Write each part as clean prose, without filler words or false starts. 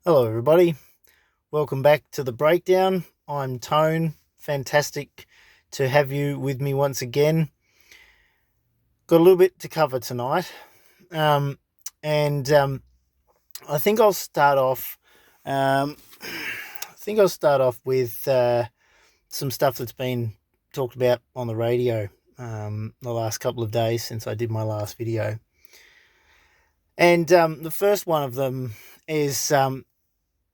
Hello, everybody. Welcome back to the breakdown. I'm Tone. Fantastic to have you with me once again. Got a little bit to cover tonight, and I think I'll start off. With some stuff that's been talked about on the radio the last couple of days since I did my last video, and the first one of them is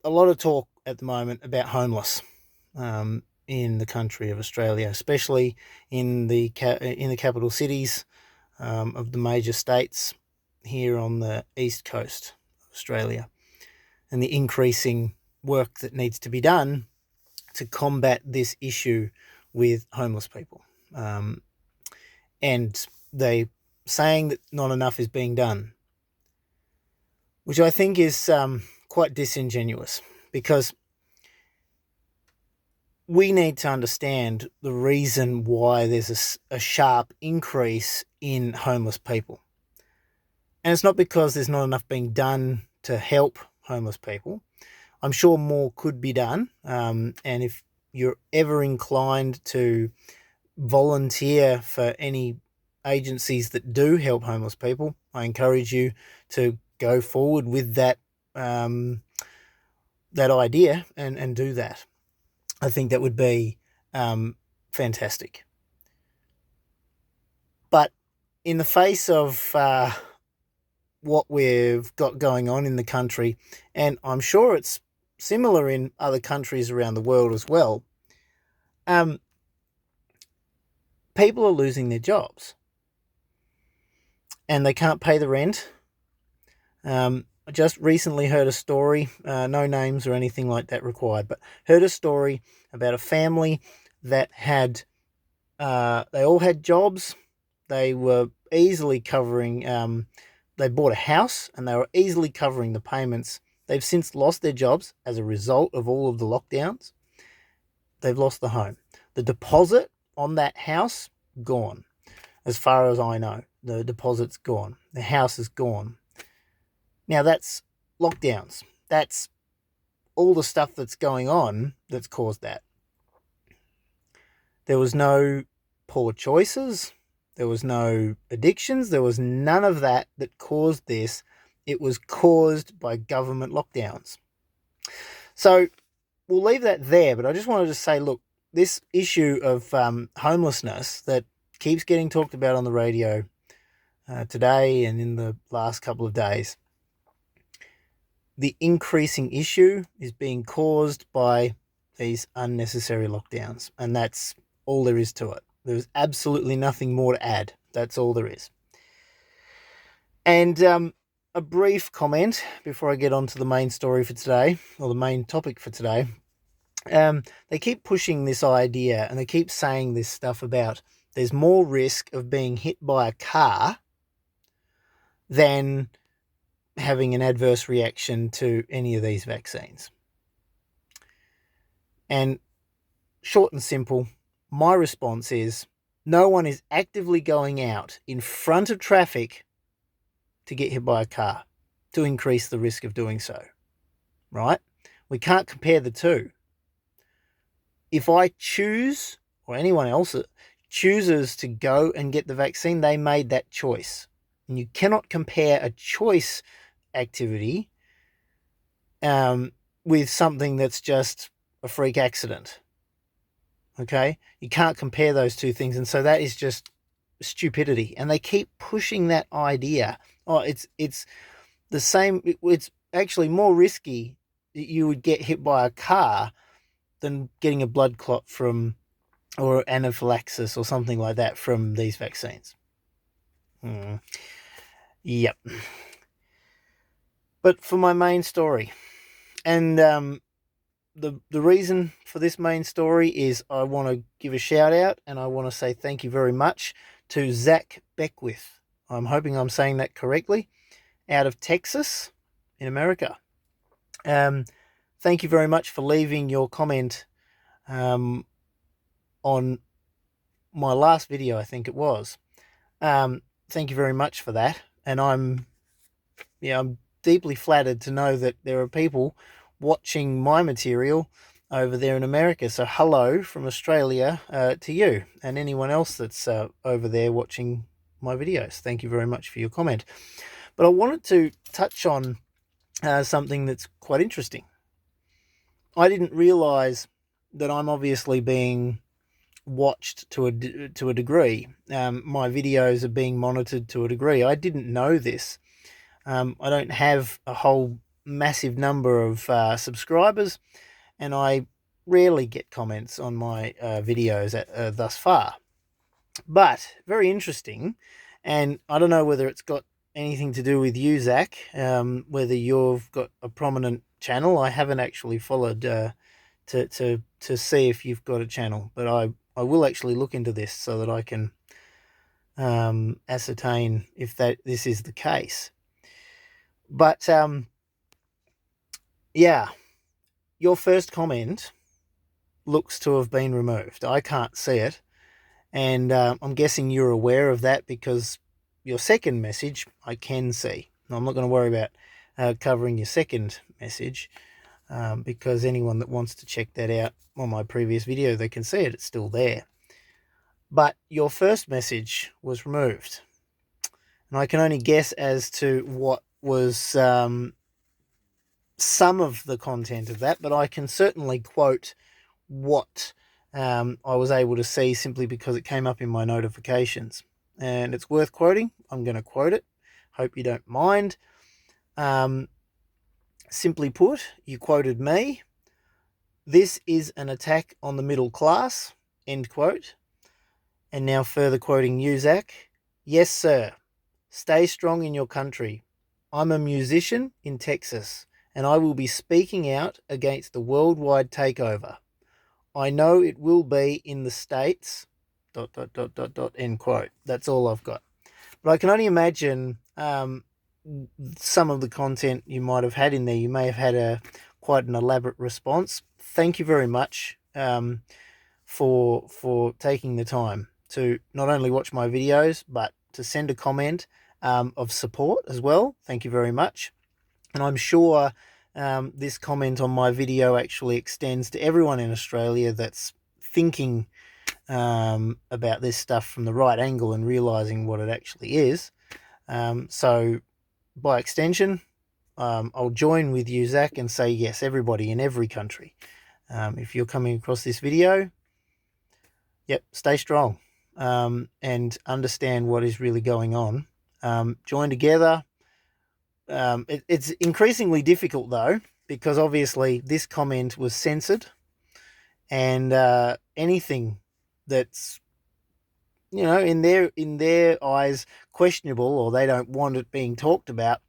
a lot of talk at the moment about homeless in the country of Australia, especially in the capital cities of the major states here on the east coast of Australia, and the increasing work that needs to be done to combat this issue with homeless people. And they saying that not enough is being done, which I think is quite disingenuous, because we need to understand the reason why there's a sharp increase in homeless people. And it's not because there's not enough being done to help homeless people. I'm sure more could be done. And if you're ever inclined to volunteer for any agencies that do help homeless people, I encourage you to go forward with that that idea and do that. I think that would be fantastic. But in the face of what we've got going on in the country, and I'm sure it's similar in other countries around the world as well, people are losing their jobs and they can't pay the rent. I just recently heard a story, no names or anything like that required, but heard a story about a family that had, they all had jobs. They were easily covering, they bought a house and they were easily covering the payments. They've since lost their jobs as a result of all of the lockdowns. They've lost the home. The deposit on that house, gone. As far as I know, the deposit's gone. The house is gone. Now, that's lockdowns. That's all the stuff that's going on that's caused that. There was no poor choices. There was no addictions. There was none of that caused this. It was caused by government lockdowns. So we'll leave that there, but I just wanted to say, look, this issue of homelessness that keeps getting talked about on the radio today and in the last couple of days, the increasing issue is being caused by these unnecessary lockdowns, and that's all there is to it. There's absolutely nothing more to add. That's all there is. And a brief comment before I get on to the main story for today, or the main topic for today. They keep pushing this idea and they keep saying this stuff about there's more risk of being hit by a car than having an adverse reaction to any of these vaccines. And short and simple, my response is no one is actively going out in front of traffic to get hit by a car to increase the risk of doing so, right? We can't compare the two. If I choose, or anyone else chooses to go and get the vaccine, they made that choice. And you cannot compare a choice activity with something that's just a freak accident. Okay? You can't compare those two things. And so that is just stupidity. And they keep pushing that idea. Oh, it's the same. It's actually more risky that you would get hit by a car than getting a blood clot from, or anaphylaxis or something like that from these vaccines. Yep. But for my main story, and the reason for this main story is I want to give a shout out and I want to say thank you very much to Zach Beckwith. I'm hoping I'm saying that correctly, out of Texas in America. Thank you very much for leaving your comment on my last video, I think it was. Thank you very much for that. And I'm deeply flattered to know that there are people watching my material over there in America. So hello from Australia to you and anyone else that's over there watching my videos. Thank you very much for your comment. But I wanted to touch on something that's quite interesting. I didn't realize that I'm obviously being watched to a degree. My videos are being monitored to a degree. I didn't know this. I don't have a whole massive number of subscribers, and I rarely get comments on my videos thus far. But very interesting, and I don't know whether it's got anything to do with you, Zach, whether you've got a prominent channel. I haven't actually followed to see if you've got a channel, but I will actually look into this so that I can ascertain if this is the case. But yeah, your first comment looks to have been removed. I can't see it, and I'm guessing you're aware of that because your second message I can see. Now, I'm not going to worry about covering your second message because anyone that wants to check that out on my previous video, they can see it. It's still there. But your first message was removed, and I can only guess as to what was some of the content of that, but I can certainly quote what I was able to see simply because it came up in my notifications, and it's worth quoting. I'm going to quote it. Hope you don't mind. Simply put, you quoted me. "This is an attack on the middle class," end quote. And now further quoting you, Zach. "Yes, sir. Stay strong in your country. I'm a musician in Texas, and I will be speaking out against the worldwide takeover. I know it will be in the States, ... end quote. That's all I've got. But I can only imagine some of the content you might have had in there. You may have had quite an elaborate response. Thank you very much for taking the time to not only watch my videos, but to send a comment of support as well. Thank you very much. And I'm sure this comment on my video actually extends to everyone in Australia that's thinking about this stuff from the right angle and realizing what it actually is. So by extension, I'll join with you, Zach, and say yes, everybody in every country. If you're coming across this video, yep, stay strong and understand what is really going on. Join together. It's increasingly difficult, though, because obviously this comment was censored, and anything that's, you know, in their eyes questionable, or they don't want it being talked about,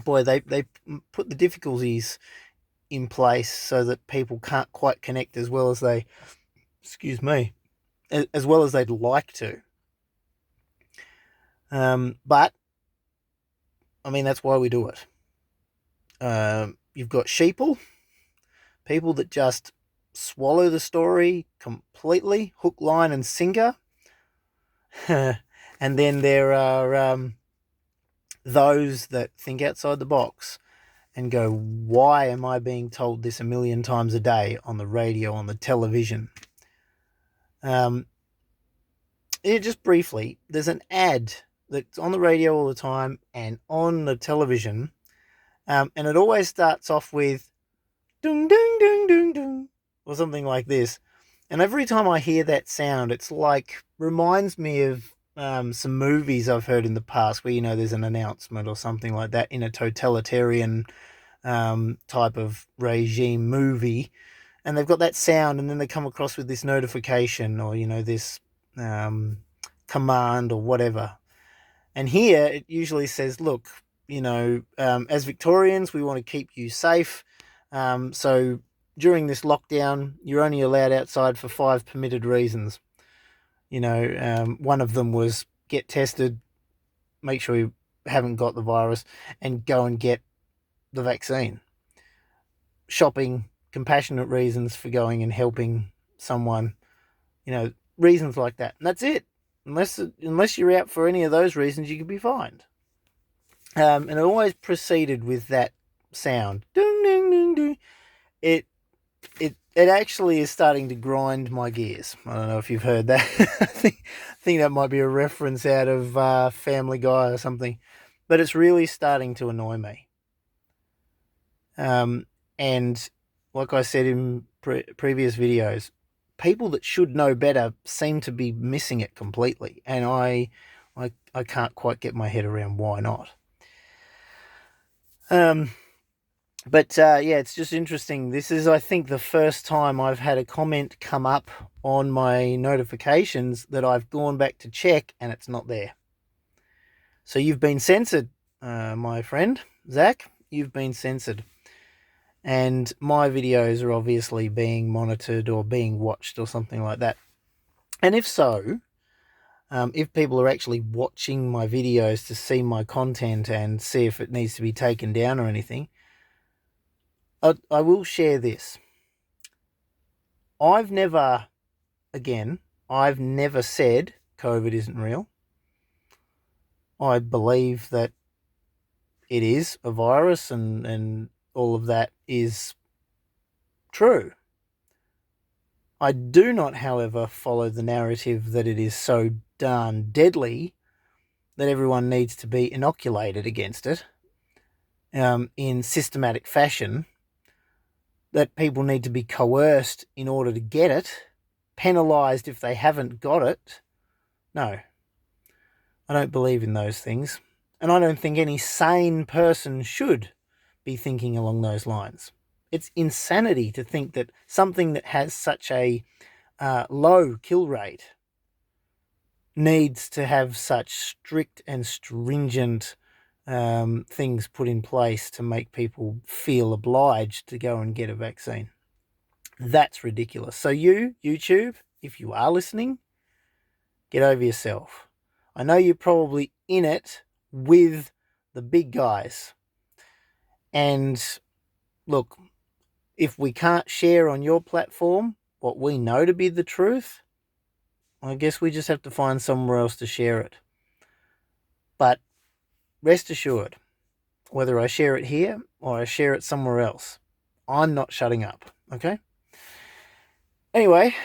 boy, they put the difficulties in place so that people can't quite connect as well as they, as well as they'd like to. But I mean, that's why we do it. You've got sheeple, people that just swallow the story completely, hook, line, and sinker. And then there are those that think outside the box and go, why am I being told this a million times a day on the radio, on the television? Just briefly, there's an ad that's on the radio all the time and on the television, and it always starts off with dung, dung, dung, dung, dung, or something like this. And every time I hear that sound, it's like, reminds me of some movies I've heard in the past where, you know, there's an announcement or something like that in a totalitarian type of regime movie, and they've got that sound, and then they come across with this notification, or, you know, this command or whatever. And here it usually says, look, you know, as Victorians, we want to keep you safe. So during this lockdown, you're only allowed outside for 5 permitted reasons. You know, one of them was get tested, make sure you haven't got the virus, and go and get the vaccine. Shopping, compassionate reasons for going and helping someone, you know, reasons like that. And that's it. Unless you're out for any of those reasons, you can be fined. And it always proceeded with that sound. Ding, ding, ding, ding. it it actually is starting to grind my gears. I don't know if you've heard that. I think that might be a reference out of Family Guy or something, but it's really starting to annoy me. And like I said in previous videos, people that should know better seem to be missing it completely, and I can't quite get my head around why not. But yeah, it's just interesting. This is, I think, the first time I've had a comment come up on my notifications that I've gone back to check and it's not there. So you've been censored, my friend Zach. You've been censored. And my videos are obviously being monitored or being watched or something like that. And if so, if people are actually watching my videos to see my content and see if it needs to be taken down or anything, I will share this. I've never said COVID isn't real. I believe that it is a virus and all of that is true. I do not, however, follow the narrative that it is so darn deadly that everyone needs to be inoculated against it in systematic fashion, that people need to be coerced in order to get it, penalised if they haven't got it. No, I don't believe in those things. And I don't think any sane person should be thinking along those lines. It's insanity to think that something that has such a low kill rate needs to have such strict and stringent things put in place to make people feel obliged to go and get a vaccine. That's ridiculous. So YouTube, if you are listening, get over yourself. I know you're probably in it with the big guys. And look, if we can't share on your platform what we know to be the truth, I guess we just have to find somewhere else to share it. But rest assured, whether I share it here or I share it somewhere else, I'm not shutting up, okay? Anyway,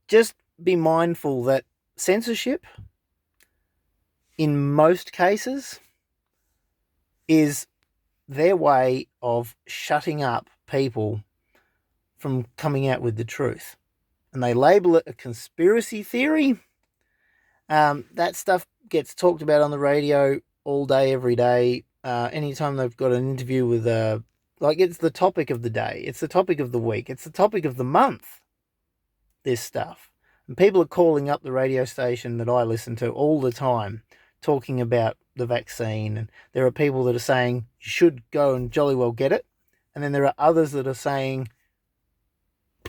just be mindful that censorship, in most cases, is their way of shutting up people from coming out with the truth. And they label it a conspiracy theory. That stuff gets talked about on the radio all day, every day. Anytime they've got an interview with it's the topic of the day. It's the topic of the week. It's the topic of the month, this stuff. And people are calling up the radio station that I listen to all the time, talking about the vaccine. And there are people that are saying you should go and jolly well get it. And then there are others that are saying,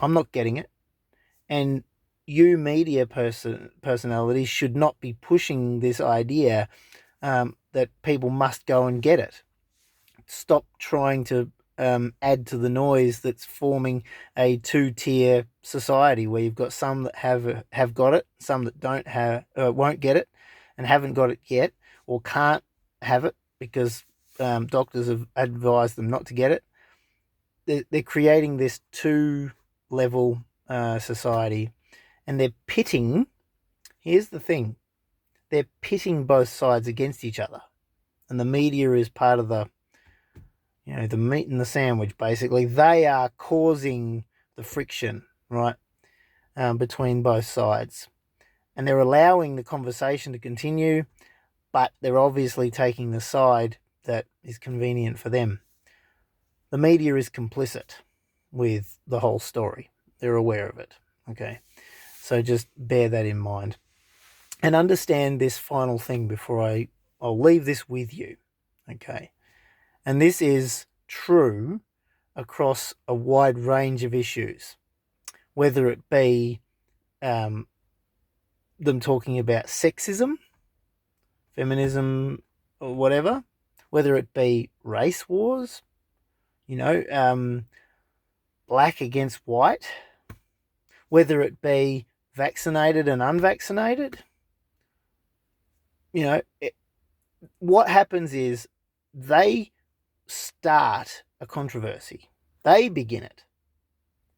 I'm not getting it. And you media personalities should not be pushing this idea that people must go and get it. Stop trying to add to the noise that's forming a two-tier society where you've got some that have got it, some that won't get it, and haven't got it yet, or can't have it because doctors have advised them not to get it. They're creating this two-level society, and they're pitting. Here's the thing: they're pitting both sides against each other, and the media is part of the meat in the sandwich. Basically, they are causing the friction, right, between both sides, and they're allowing the conversation to continue, but they're obviously taking the side that is convenient for them. The media is complicit with the whole story. They're aware of it. Okay, so just bear that in mind, and understand this final thing before I'll leave this with you. Okay. And this is true across a wide range of issues, whether it be them talking about sexism, feminism, or whatever, whether it be race wars, black against white, whether it be vaccinated and unvaccinated. What happens is they start a controversy. They begin it.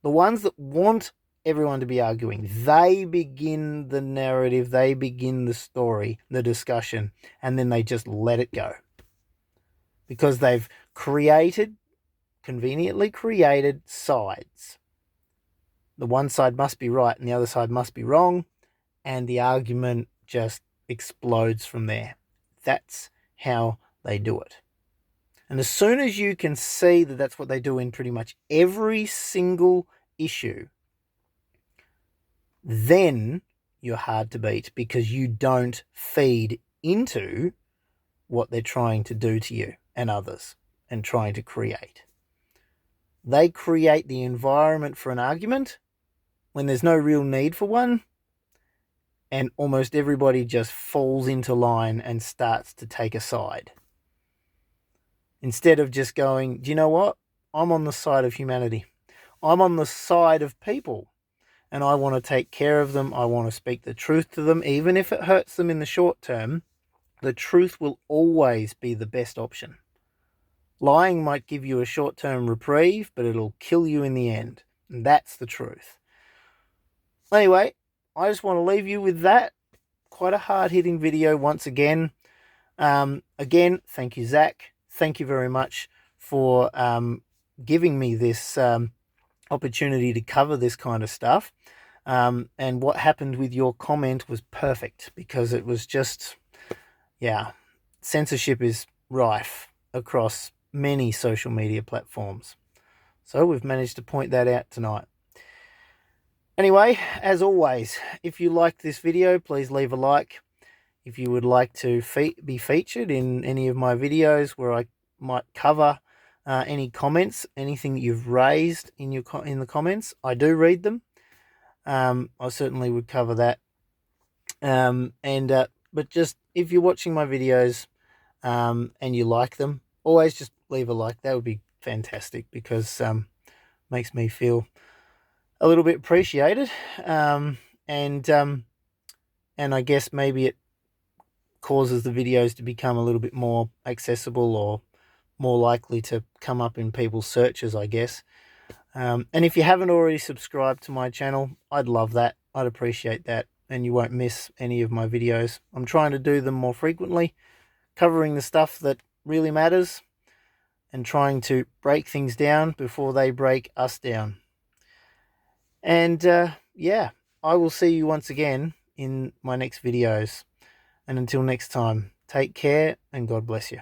The ones that want everyone to be arguing, they begin the narrative, they begin the story, the discussion, and then they just let it go. Because they've conveniently created sides. The one side must be right and the other side must be wrong, and the argument just explodes from there. That's how they do it. And as soon as you can see that that's what they do in pretty much every single issue, then you're hard to beat, because you don't feed into what they're trying to do to you and others and trying to create. They create the environment for an argument when there's no real need for one, and almost everybody just falls into line and starts to take a side. Instead of just going, do you know what? I'm on the side of humanity. I'm on the side of people, and I want to take care of them. I want to speak the truth to them, even if it hurts them in the short term. The truth will always be the best option. Lying might give you a short-term reprieve, but it'll kill you in the end. And that's the truth. Anyway, I just want to leave you with that. Quite a hard-hitting video once again. Again, thank you, Zach. Thank you very much for giving me this opportunity to cover this kind of stuff. And what happened with your comment was perfect, because it was just, yeah, censorship is rife across many social media platforms. So we've managed to point that out tonight. Anyway, as always, if you liked this video, please leave a like. If you would like to be featured in any of my videos where I might cover any comments, anything that you've raised in the comments, I do read them. I certainly would cover that. But just if you're watching my videos and you like them, always just leave a like. That would be fantastic, because makes me feel a little bit appreciated. And I guess maybe it causes the videos to become a little bit more accessible, or more likely to come up in people's searches, I guess. And if you haven't already subscribed to my channel, I'd love that. I'd appreciate that, and you won't miss any of my videos. I'm trying to do them more frequently, covering the stuff that really matters, and trying to break things down before they break us down. And yeah, I will see you once again in my next videos. And until next time, take care and God bless you.